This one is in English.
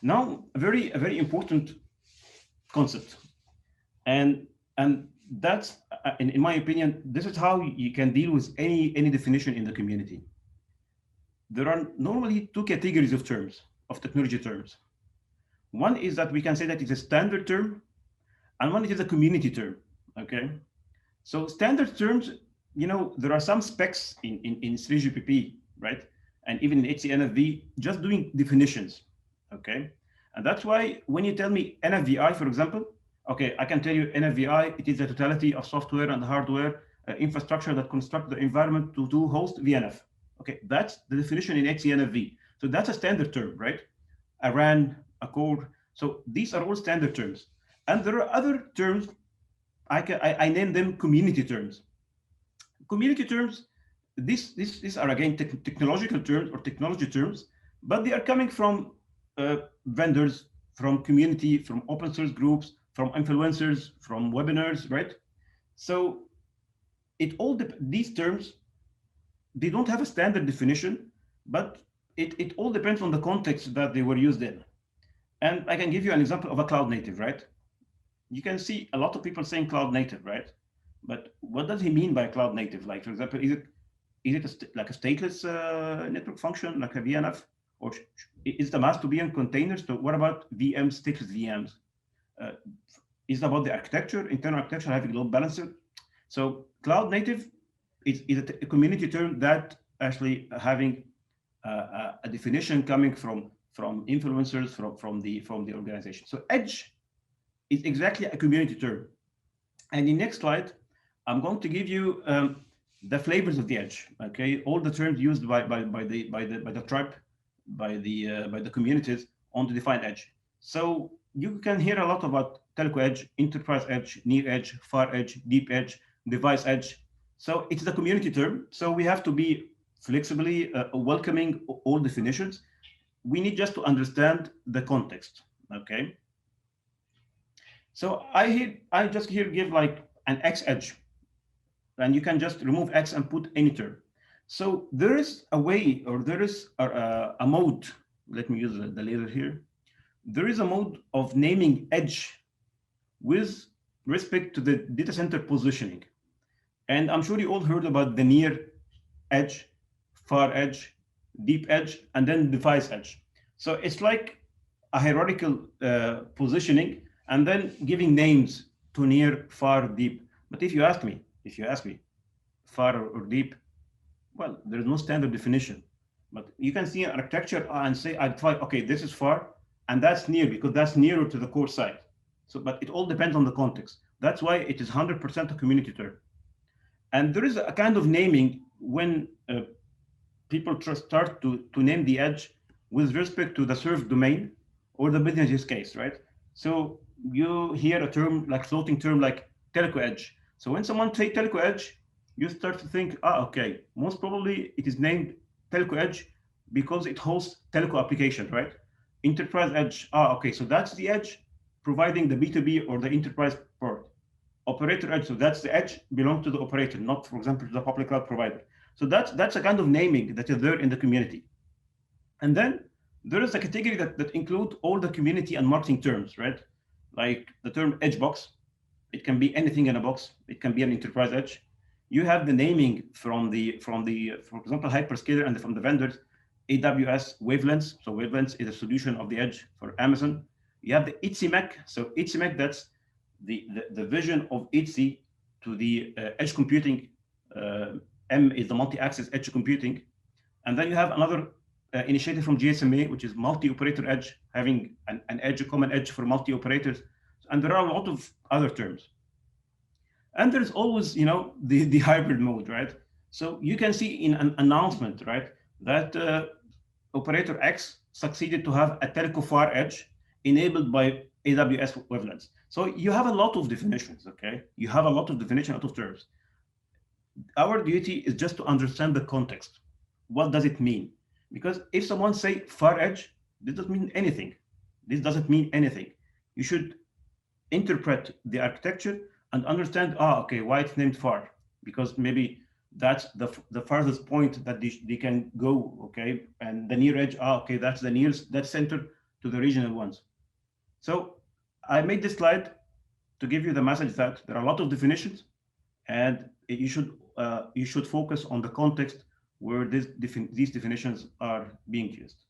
Now, a very important concept, and that's in my opinion, this is how you can deal with any definition in the community. There are normally two categories of terms, of technology terms. One is that we can say that it's a standard term, and one is a community term. Okay, so standard terms, there are some specs in 3GPP, right? And even in HCNFV, just doing definitions, okay? And that's why when you tell me NFVI, for example, okay, I can tell you NFVI, it is the totality of software and hardware infrastructure that construct the environment to host VNF. Okay, that's the definition in HCNFV. So that's a standard term, right? A RAN, a core. So these are all standard terms. And there are other terms, I name them community terms. Community terms, these are again technological terms or technology terms, but they are coming from vendors, from community, from open source groups, from influencers, from webinars, right? So these terms, they don't have a standard definition, but it all depends on the context that they were used in. And I can give you an example of a cloud native, right? You can see a lot of people saying cloud native, right? But what does he mean by cloud native? Like, for example, is it like a stateless network function, like a VNF, or is the mass to be in containers? So what about VMs, stateless VMs? Uh, is it about the architecture, internal architecture, having load balancer? So cloud native is a community term that actually having a definition coming from influencers from the organization. So edge is exactly a community term. And in next slide, I'm going to give you the flavors of the edge. Okay, all the terms used by the tribe, by the communities on the defined edge. So you can hear a lot about telco edge, enterprise edge, near edge, far edge, deep edge, device edge. So it's the community term. So we have to be flexibly welcoming all definitions. We need just to understand the context. Okay. So I just here give like an X edge, and you can just remove X and put any term. So there is a way, or there is a mode. Let me use the laser here. There is a mode of naming edge with respect to the data center positioning. And I'm sure you all heard about the near edge, far edge, deep edge, and then device edge. So it's like a hierarchical positioning, and then giving names to near, far, deep. But if you ask me, far or deep, well, there is no standard definition. But you can see an architecture and say, okay, this is far, and that's near because that's nearer to the core site. So, but it all depends on the context. That's why it is 100% a community term. And there is a kind of naming when people start to name the edge with respect to the served domain or the business use case, right? So you hear a term like floating term like telco edge. So when someone say telco edge, you start to think, okay, most probably it is named telco edge because it hosts telco application, right? Enterprise edge, okay, so that's the edge providing the B2B or the enterprise part. Operator edge, so that's the edge belong to the operator, not, for example, to the public cloud provider. So that's a kind of naming that is there in the community. And then there is a category that include all the community and marketing terms, right? Like the term edge box. It can be anything in a box. It can be an enterprise edge. You have the naming from the, for example, hyperscaler and from the vendors, AWS Wavelengths. So Wavelengths is a solution of the edge for Amazon. You have the ITSI-MEC. So ITSI-MEC, that's the vision of ITSI to the edge computing. M is the multi-access edge computing. And then you have another initiative from GSMA, which is multi-operator edge, having an edge, a common edge for multi-operators. And there are a lot of other terms. And there's always, the hybrid mode, right? So you can see in an announcement, right, that operator X succeeded to have a telco far edge enabled by AWS Wavelengths. So you have a lot of definitions, okay? You have a lot of definition, a lot of terms. Our duty is just to understand the context. What does it mean? Because if someone say far edge, this doesn't mean anything. This doesn't mean anything. You should interpret the architecture and understand, okay, why it's named far, because maybe that's the farthest point that they can go, okay? And the near edge, okay, that's the nearest, that center, to the regional ones. So I made this slide to give you the message that there are a lot of definitions, and you should focus on the context where these definitions are being used.